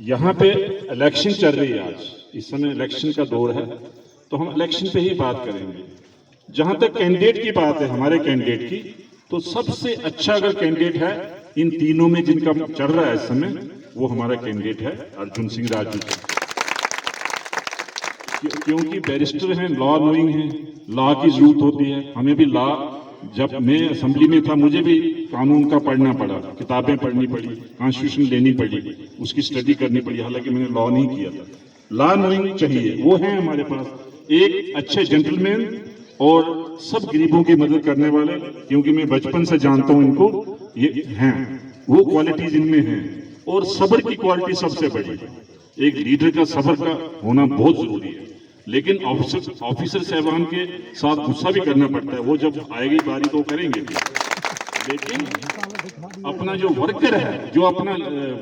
यहाँ पे इलेक्शन चल रही है आज, इस समय इलेक्शन का दौर है, तो हम इलेक्शन पे ही बात करेंगे। जहां तक कैंडिडेट की बात है, हमारे कैंडिडेट की, तो सबसे अच्छा अगर कैंडिडेट है इन तीनों में जिनका चल रहा है इस समय, वो हमारा कैंडिडेट है अर्जुन सिंह राजू। क्योंकि बैरिस्टर हैं, लॉ नोइंग हैं, लॉ की जरूरत होती है। हमें भी लॉ, जब मैं असेंबली में था मुझे भी कानून का पढ़ना पड़ा, किताबें पढ़नी पड़ी, कॉन्स्टिट्यूशन लेनी पड़ी, उसकी स्टडी करनी पड़ी, हालांकि मैंने लॉ नहीं किया था। लॉ नोइंग चाहिए, वो है हमारे पास एक अच्छे जेंटलमैन और सब गरीबों की मदद करने वाले, क्योंकि मैं बचपन से जानता हूं इनको, ये हैं, वो क्वालिटीज इनमें हैं। और सब्र की क्वालिटी सबसे बड़ी, एक लीडर का सब्र का होना बहुत जरूरी है। लेकिन ऑफिसर साहबान के साथ गुस्सा भी करना पड़ता है, वो जब आएगी बारी तो करेंगे भी। लेकिन अपना जो वर्कर है, जो अपना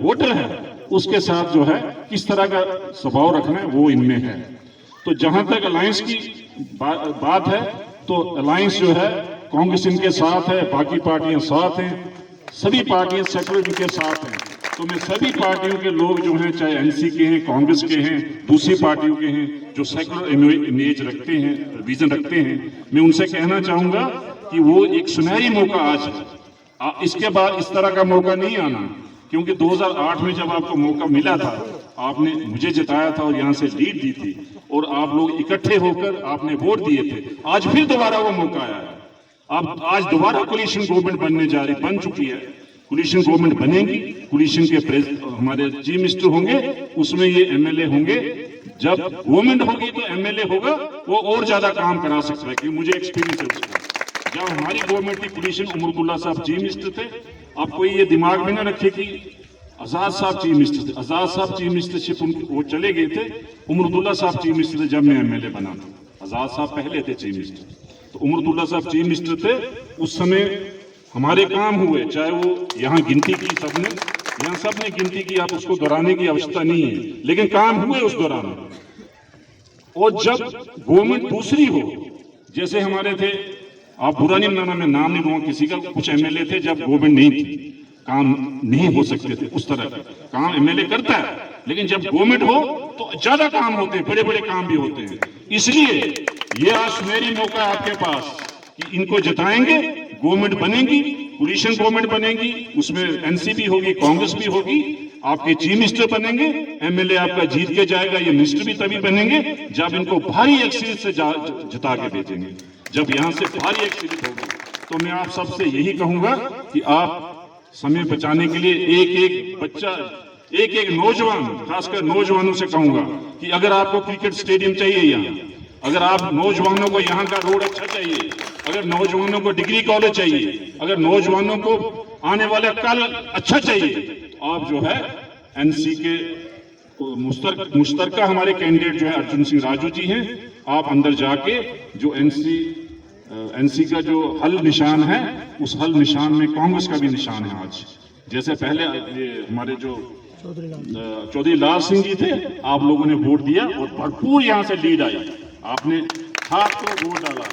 वोटर है, उसके साथ जो है किस तरह का स्वभाव रखना है, वो इनमें है। तो जहां तक अलायंस की बात है, तो अलायंस जो है कांग्रेस इनके साथ है, बाकी पार्टियां साथ हैं, सभी पार्टियां सेकुलर इनके साथ हैं। तो मैं सभी पार्टियों के लोग जो हैं, चाहे एनसी के हैं, कांग्रेस के हैं, दूसरी पार्टियों के हैं, जो सेकुलर इमेज रखते हैं, विजन रखते हैं, मैं उनसे कहना चाहूंगा कि वो एक सुनहरी मौका आज है। इसके बाद इस तरह का मौका नहीं आना, क्योंकि 2008 में जब आपको मौका मिला था, आपने मुझे जिताया था और यहाँ से लीड दी थी, और आप लोग इकट्ठे होकर आपने वोट दिए थे। आज फिर दोबारा वो मौका आया है। अब आज दोबारा कोलिशन गवर्नमेंट बनने जा रही, बन चुकी है, कोलिशन गवर्नमेंट बनेगी। कोलिशन के हमारे चीफ मिनिस्टर होंगे, उसमें ये एमएलए होंगे। जब गवर्नमेंट होगी तो एमएलए होगा, वो और ज्यादा काम करा सकता है, क्योंकि मुझे एक्सपीरियंस है उसका। जब हमारी गवर्नमेंट की कोलिशन, उमरदुल्ला साहब चीफ मिनिस्टर थे। अब कोई ये दिमाग में ना रखे कि आजाद साहब चीफ मिनिस्टर थे। आजाद साहब चीफ मिनिस्टरशिप वो चले गए थे, उमरदुल्ला साहब चीफ मिनिस्टर थे जब मैं एमएलए बना था। आजाद साहब पहले थे चीफ मिनिस्टर, तो उमरदुल्ला साहब चीफ मिनिस्टर थे। उस समय हमारे काम हुए, चाहे वो यहाँ गिनती की, सबने यहाँ सबने गिनती की, आप उसको दोहराने की आवश्यकता नहीं है, लेकिन काम हुए उस दौरान। और जब गवर्नमेंट दूसरी हो, जैसे हमारे थे, आप बुरा नहीं मनाना, मैं नाम नहीं लूंगा किसी का, कुछ एमएलए थे जब गवर्नमेंट नहीं थी, काम नहीं हो सकते थे उस तरह का काम एमएलए करता है, लेकिन जब गवर्नमेंट हो तो ज्यादा काम होते हैं, बड़े बड़े काम भी होते हैं। इसलिए ये आज सुनहरी मौका है आपके पास कि इनको जिताएंगे, गवर्नमेंट बनेगी, कोलिशन गवर्नमेंट बनेगी, उसमें एनसीपी होगी, कांग्रेस भी होगी, आपके चीफ मिनिस्टर बनेंगे, एमएलए आपका जीत के जाएगा, ये मिनिस्टर भी तभी बनेंगे जब इनको भारी एक्सीडेंट से जिता के भेजेंगे। जब यहां से भारी एक्सीडेंट होगी, तो मैं आप सबसे यही कहूंगा कि आप समय बचाने के लिए एक एक बच्चा, एक एक नौजवान, खासकर नौजवानों से कहूंगा कि अगर आपको क्रिकेट स्टेडियम चाहिए यहाँ, अगर आप नौजवानों को यहाँ का रोड अच्छा चाहिए, अगर नौजवानों को डिग्री कॉलेज चाहिए, अगर नौजवानों को आने वाला कल अच्छा चाहिए, आप जो है एनसी के मुश्तरका हमारे कैंडिडेट जो है अर्जुन सिंह राजू जी हैं, आप अंदर जाके जो एनसी का जो हल निशान है, उस हल निशान में कांग्रेस का भी निशान है। आज जैसे पहले हमारे जो चौधरी लाल सिंह जी थे, आप लोगों ने वोट दिया और भरपूर यहाँ से लीड आई, आपने हाथ को वोट डाला।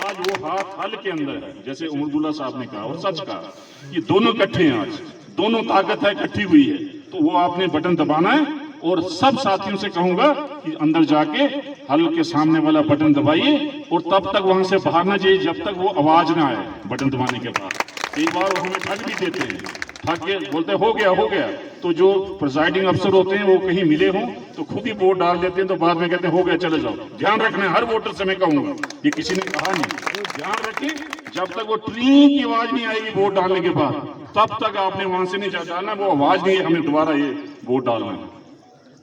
आज वो हाथ हल के अंदर है, जैसे उमरदुल्ला साहब ने कहा और सच कहा, ये दोनों इकट्ठे हैं, आज दोनों ताकत है इकट्ठी हुई है। तो वो आपने बटन दबाना है, और सब साथियों से कहूंगा कि अंदर जाके हल के सामने वाला बटन दबाइए, और तब तक वहां से बाहर ना जाइए जब तक वो आवाज ना आए बटन दबाने के बाद। कई बार वो हमें ठग भी देते हैं, ठग के बोलते हो गया, तो जो प्रिजाइडिंग अफसर होते हैं वो कहीं मिले हों तो खुद ही वोट डाल देते हैं, तो बाद में कहते हैं हो गया चले जाओ। ध्यान रखना है, हर वोटर से मैं कहूंगा, ये किसी ने कहा नहीं, ध्यान रखें, जब तक वो ट्री की आवाज नहीं आएगी वोट डालने के बाद, तब तक आपने वहां से नहीं डालना, वो आवाज नहीं है, हमें दोबारा ये वोट डालना है।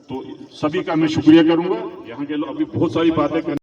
तो सभी का मैं शुक्रिया करूंगा। यहाँ के लोग अभी बहुत सारी बातें